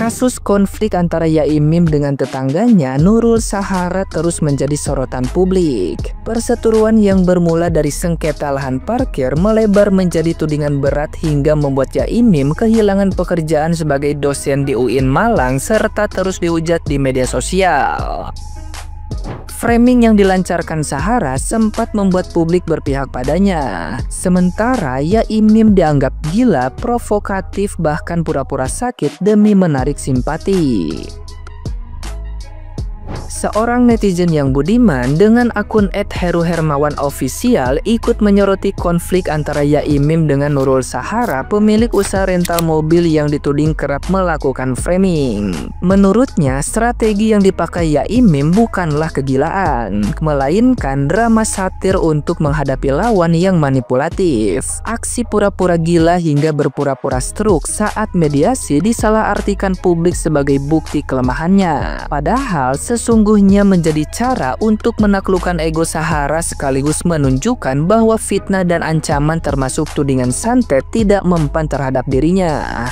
Kasus konflik antara Yaimim dengan tetangganya, Nurul Sahara, terus menjadi sorotan publik. Perseteruan yang bermula dari sengketa lahan parkir melebar menjadi tudingan berat hingga membuat Yaimim kehilangan pekerjaan sebagai dosen di UIN Malang serta terus dihujat di media sosial. Framing yang dilancarkan Sahara sempat membuat publik berpihak padanya. Sementara Yaimim dianggap gila, provokatif, bahkan pura-pura sakit demi menarik simpati. Seorang netizen yang budiman dengan akun @heruhermawanofficial ikut menyoroti konflik antara Yaimim dengan Nurul Sahara, pemilik usaha rental mobil yang dituding kerap melakukan framing. Menurutnya, strategi yang dipakai Yaimim bukanlah kegilaan, melainkan drama satir untuk menghadapi lawan yang manipulatif. Aksi pura-pura gila hingga berpura-pura stroke saat mediasi disalahartikan publik sebagai bukti kelemahannya. Padahal sesungguhnya menjadi cara untuk menaklukkan ego Sahara sekaligus menunjukkan bahwa fitnah dan ancaman termasuk tudingan santet tidak mempan terhadap dirinya.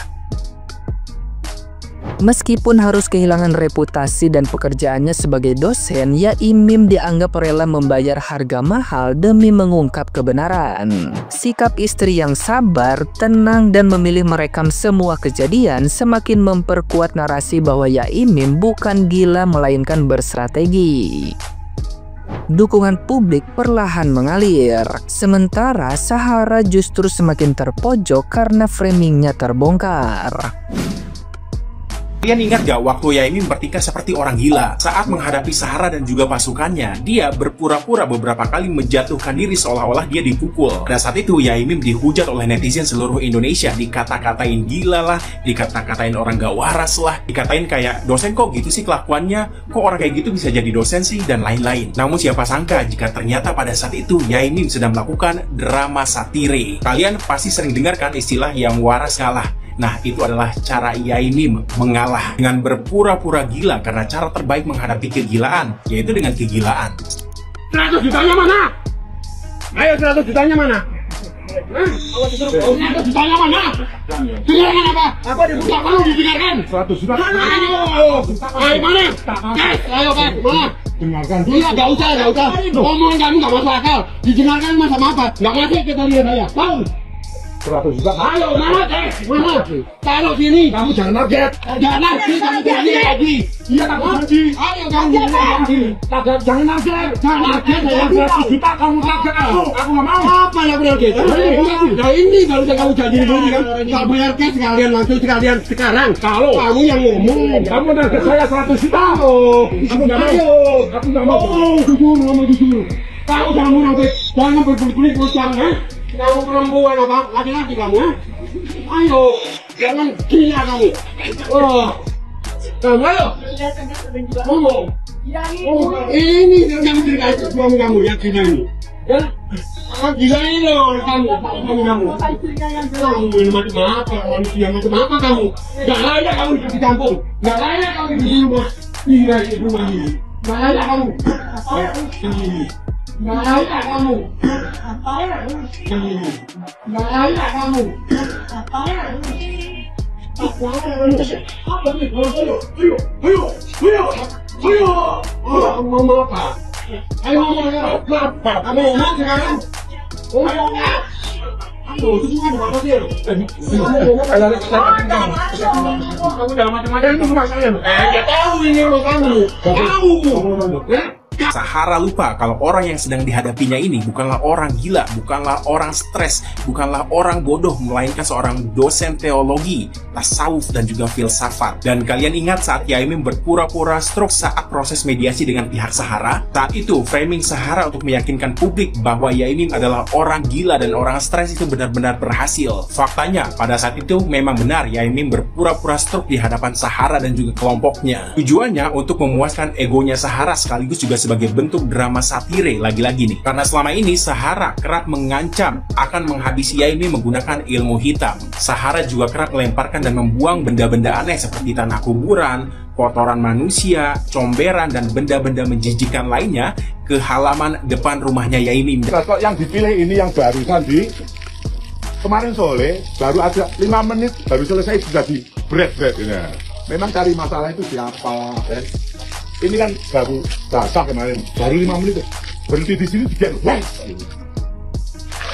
Meskipun harus kehilangan reputasi dan pekerjaannya sebagai dosen, Yaimim dianggap rela membayar harga mahal demi mengungkap kebenaran. Sikap istri yang sabar, tenang, dan memilih merekam semua kejadian semakin memperkuat narasi bahwa Yaimim bukan gila melainkan berstrategi. Dukungan publik perlahan mengalir, sementara Sahara justru semakin terpojok karena framingnya terbongkar. Kalian ingat gak waktu Yaimim bertingkah seperti orang gila? Saat menghadapi Sahara dan juga pasukannya, dia berpura-pura beberapa kali menjatuhkan diri seolah-olah dia dipukul. Pada saat itu Yaimim dihujat oleh netizen seluruh Indonesia, dikata-katain gila lah, dikata-katain orang gak waras lah, dikatain kayak dosen kok gitu sih kelakuannya, kok orang kayak gitu bisa jadi dosen sih, dan lain-lain. Namun siapa sangka jika ternyata pada saat itu Yaimim sedang melakukan drama satire. Kalian pasti sering dengarkan istilah yang waras kalah. Nah, itu adalah cara Yaimim mengalah dengan berpura-pura gila karena cara terbaik menghadapi kegilaan, yaitu dengan kegilaan. 100 jutanya mana? Ayo 100 jutanya mana? 100 jutanya mana? Dengarkan apa? Apa dibuka kamu didengarkan? 100 juta. Ayo mana? Kes, ayo kes, mana? Dengarkan dulu. Iya, gak usah. Omongan kamu gak masuk akal. Didengarkan masa apa? Gak ngasih kita lihat saya. Tahu? 100 juta. Ayo, mana teh? Mana? Taruh sini. Kamu jangan target. Jangan target, kamu janji lagi. Iya, kamu janji. Ayo, kamu janji. Jangan target. Jangan target, saya 100 juta kamu target. Aku nggak mau. Apa yang target? Nah ini kalau kamu janji dulu kan, tak bayar cash sekalian langsung sekalian sekarang. Kalau kamu yang ngomong, kamu target saya 100 juta. Aku nggak mau. Aku nggak mau. Ngomong jujur. Kamu jangan munafik. Jangan berkulit bocah, ya. Kamu perempuan apa? Laki-laki kamu, ya? Ayo, jangan gila kamu. Kamu ayo. Ngomong. Ini yang terkait suami kamu yang gila ini. Ya? Gila ini loh kamu. Kamu macam apa? Manusia macam apa kamu? Gak layak kamu di kampung. Gak layak kamu di rumah. Gila di rumah ini. Gak layak kamu. Gak layak kamu. Gak layak kamu. Ayo. Ngomong apa? Ayo ngomong apa? Kamu ngomong sekarang. Ngomong apa? Aduh, itu cuma apa sih? Kamu jangan macam-macam itu rumah saya. Ya tahu ini rumah kamu. Tahu. Sahara lupa kalau orang yang sedang dihadapinya ini bukanlah orang gila, bukanlah orang stres, bukanlah orang bodoh, melainkan seorang dosen teologi, tasawuf, dan juga filsafat. Dan kalian ingat saat Yaimim berpura-pura stroke saat proses mediasi dengan pihak Sahara? Saat itu, framing Sahara untuk meyakinkan publik bahwa Yaimim adalah orang gila dan orang stres itu benar-benar berhasil. Faktanya, pada saat itu memang benar Yaimim berpura-pura stroke di hadapan Sahara dan juga kelompoknya. Tujuannya untuk memuaskan egonya Sahara sekaligus juga sebagai bentuk drama satire lagi-lagi nih. Karena selama ini Sahara kerap mengancam akan menghabisi Yaimim menggunakan ilmu hitam. Sahara juga kerap melemparkan dan membuang benda-benda aneh seperti tanah kuburan, kotoran manusia, comberan, dan benda-benda menjijikan lainnya ke halaman depan rumahnya Yaimim. Kok yang dipilih ini yang barusan di kemarin sore, baru ada 5 menit baru selesai sudah di break ini. memang cari masalah itu siapa ya. Ini kan baru basah kemarin, baru 5 menit berhenti di sini dia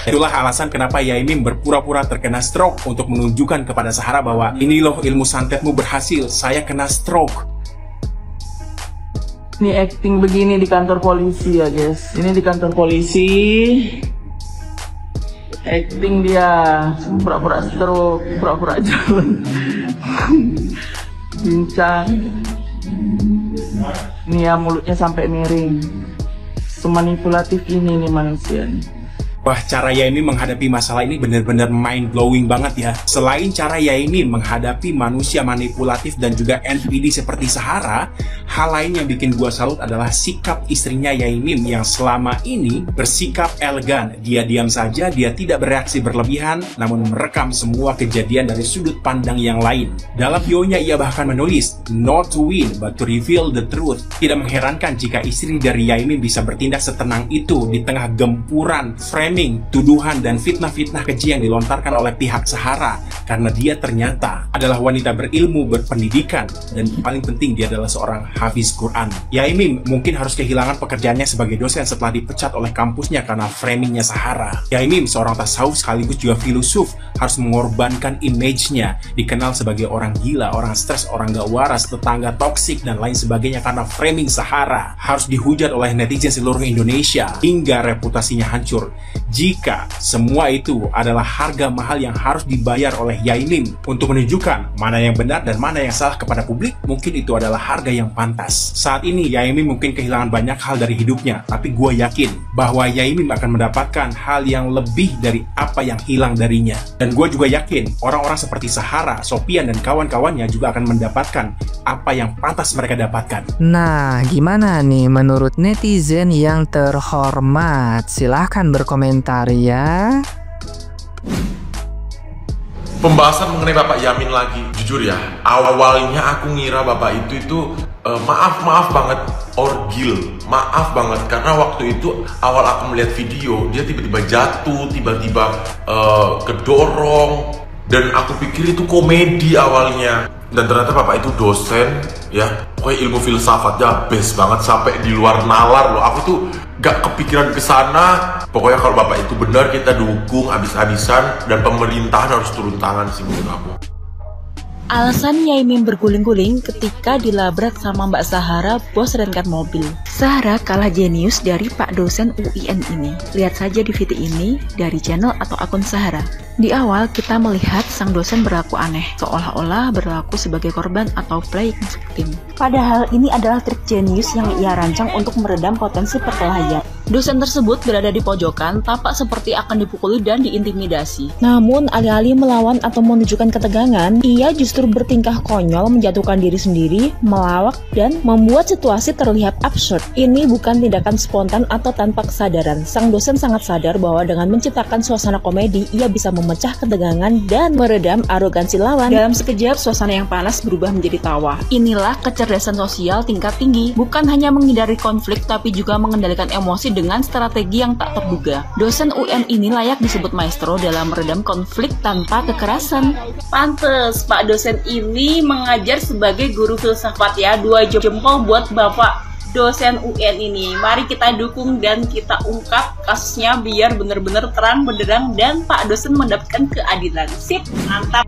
Itulah alasan kenapa Yaimim berpura-pura terkena stroke untuk menunjukkan kepada Sahara bahwa ini loh ilmu santetmu berhasil, saya kena stroke. Ini acting begini di kantor polisi ya guys. Ini di kantor polisi. Acting dia, pura-pura stroke, pura-pura jalan. Bincang. Ini ya mulutnya sampai miring. Semanipulatif ini nih manusia nih. Wah, cara Yaimim menghadapi masalah ini benar-benar mind-blowing banget ya. Selain cara Yaimim menghadapi manusia manipulatif dan juga NPD seperti Sahara, hal lain yang bikin gua salut adalah sikap istrinya Yaimim yang selama ini bersikap elegan. Dia diam saja, dia tidak bereaksi berlebihan, namun merekam semua kejadian dari sudut pandang yang lain. Dalam bio-nya ia bahkan menulis, "Not to win, but to reveal the truth." Tidak mengherankan jika istri dari Yaimim bisa bertindak setenang itu di tengah gempuran framing, tuduhan, dan fitnah-fitnah keji yang dilontarkan oleh pihak Sahara, karena dia ternyata adalah wanita berilmu, berpendidikan, dan paling penting dia adalah seorang hafiz Quran. Yaimim mungkin harus kehilangan pekerjaannya sebagai dosen setelah dipecat oleh kampusnya karena framingnya Sahara. Yaimim, seorang tasawuf sekaligus juga filosof, harus mengorbankan image-nya, dikenal sebagai orang gila, orang stres, orang gak waras, tetangga toksik, dan lain sebagainya karena framing Sahara. Harus dihujat oleh netizen seluruh Indonesia hingga reputasinya hancur. Jika semua itu adalah harga mahal yang harus dibayar oleh Yaimim untuk menunjukkan mana yang benar dan mana yang salah kepada publik, mungkin itu adalah harga yang pantas. Saat ini Yaimim mungkin kehilangan banyak hal dari hidupnya, tapi gue yakin bahwa Yaimim akan mendapatkan hal yang lebih dari apa yang hilang darinya. Dan gue juga yakin orang-orang seperti Sahara, Sopian, dan kawan-kawannya juga akan mendapatkan apa yang pantas mereka dapatkan. Nah, gimana nih menurut netizen yang terhormat? Silahkan berkomentar ya. Pembahasan mengenai Bapak Yamin lagi. Jujur ya, awalnya aku ngira Bapak itu maaf banget, orgil. Maaf banget, karena waktu itu awal aku melihat video, dia tiba-tiba jatuh, tiba-tiba kedorong. Dan aku pikir itu komedi awalnya. Dan ternyata Bapak itu dosen, ya. Pokoknya ilmu filsafatnya best banget, sampai di luar nalar loh. Aku tuh gak kepikiran ke sana. Pokoknya kalau Bapak itu benar, kita dukung habis-habisan, dan pemerintahan harus turun tangan sih menurut aku. Alasan Yaimim berguling-guling ketika dilabrak sama Mbak Sahara, bos renkat mobil. Sahara kalah jenius dari Pak dosen UIN ini. Lihat saja di video ini dari channel atau akun Sahara. Di awal kita melihat sang dosen berlaku aneh, seolah-olah berlaku sebagai korban atau playing victim. Padahal ini adalah trik jenius yang ia rancang untuk meredam potensi perkelahian. Dosen tersebut berada di pojokan, tampak seperti akan dipukuli dan diintimidasi. Namun, alih-alih melawan atau menunjukkan ketegangan, ia justru bertingkah konyol, menjatuhkan diri sendiri, melawak, dan membuat situasi terlihat absurd. Ini bukan tindakan spontan atau tanpa kesadaran. Sang dosen sangat sadar bahwa dengan menciptakan suasana komedi, ia bisa memecah ketegangan dan meredam arogansi lawan. Dalam sekejap, suasana yang panas berubah menjadi tawa. Inilah kecerdasan sosial tingkat tinggi, bukan hanya menghindari konflik, tapi juga mengendalikan emosi dengan strategi yang tak terduga. Dosen UN ini layak disebut maestro dalam meredam konflik tanpa kekerasan. Pantes, Pak dosen ini mengajar sebagai guru filsafat ya. 2 jempol buat Bapak dosen UN ini. Mari kita dukung dan kita ungkap kasusnya biar benar-benar terang benderang dan Pak dosen mendapatkan keadilan. Sip, mantap.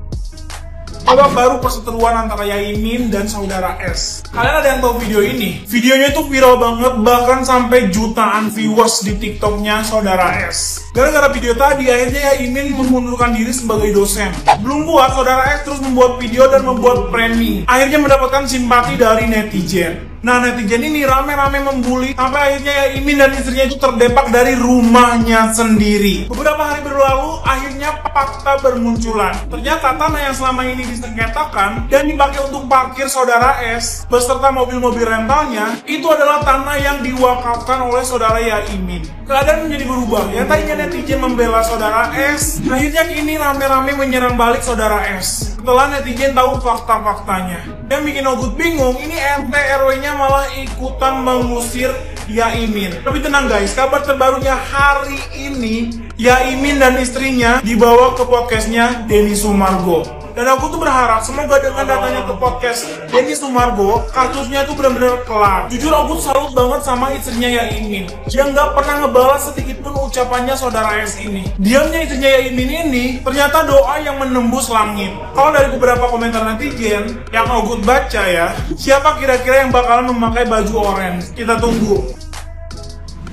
Babak baru perseteruan antara Yaimim dan saudara S. Kalian ada yang tahu video ini? Videonya itu viral banget, bahkan sampai jutaan viewers di TikToknya saudara S. Gara-gara video tadi, akhirnya Yaimim mengundurkan diri sebagai dosen. Belum buat, saudara S terus membuat video dan membuat framing. Akhirnya mendapatkan simpati dari netizen. Nah, netizen ini rame-rame membuli sampai akhirnya Yaimim dan istrinya itu terdepak dari rumahnya sendiri. Beberapa hari berlalu, akhirnya fakta bermunculan. Ternyata tanah yang selama ini disengketakan dan dipakai untuk parkir saudara S beserta mobil-mobil rentalnya, itu adalah tanah yang diwakafkan oleh saudara Yaimim. Keadaan menjadi berubah. Yang tadinya netizen membela saudara S, akhirnya kini rame-rame menyerang balik saudara S. Setelah netizen tahu fakta-faktanya. Yang bikin Ogut bingung, ini RT RW-nya malah ikutan mengusir Yaimim. Tapi tenang guys, kabar terbarunya hari ini, Yaimim dan istrinya dibawa ke podcastnya Denny Sumargo. Dan aku tuh berharap semoga dengan datanya ke podcast Denny Sumargo, kasusnya tuh benar-benar kelar. Jujur aku salut banget sama istrinya Yaimin. Dia nggak pernah ngebalas sedikit pun ucapannya saudara S ini. Diamnya istrinya Yaimin ini ternyata doa yang menembus langit. Kalau dari beberapa komentar netizen yang Ogut baca ya, siapa kira-kira yang bakalan memakai baju orange? Kita tunggu.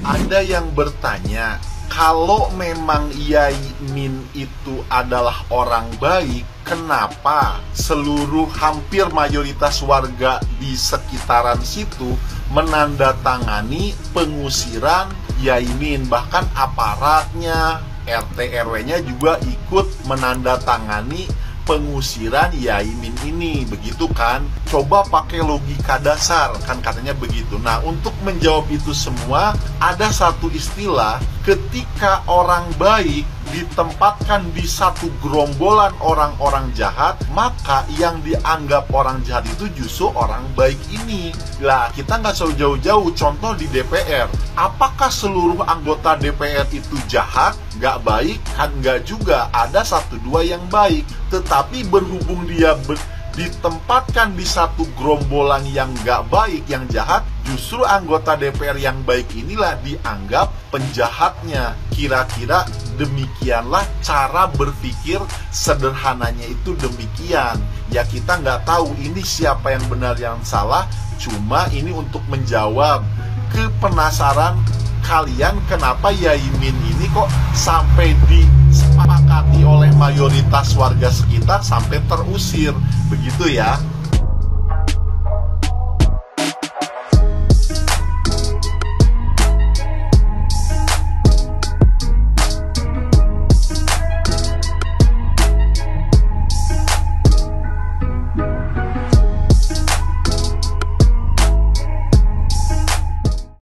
Ada yang bertanya, kalau memang Yaimin itu adalah orang baik, kenapa seluruh hampir mayoritas warga di sekitaran situ menandatangani pengusiran Yaimin? Bahkan aparatnya, RT RW-nya juga ikut menandatangani pengusiran Yaimin ini, begitu kan? Coba pakai logika dasar, kan katanya begitu. Nah, untuk menjawab itu semua, ada satu istilah, ketika orang baik ditempatkan di satu gerombolan orang-orang jahat, maka yang dianggap orang jahat itu justru orang baik ini. Lah, kita nggak jauh jauh-jauh, contoh di DPR. Apakah seluruh anggota DPR itu jahat? Nggak baik? Kan nggak juga, ada 1-2 yang baik. Tetapi berhubung dia ditempatkan di satu gerombolan yang nggak baik, yang jahat, justru anggota DPR yang baik inilah dianggap penjahatnya. Kira-kira demikianlah cara berpikir sederhananya itu demikian. Ya kita nggak tahu ini siapa yang benar yang salah, cuma ini untuk menjawab kepenasaran kalian kenapa Yaimin ini kok sampai disepakati oleh mayoritas warga sekitar sampai terusir, begitu ya.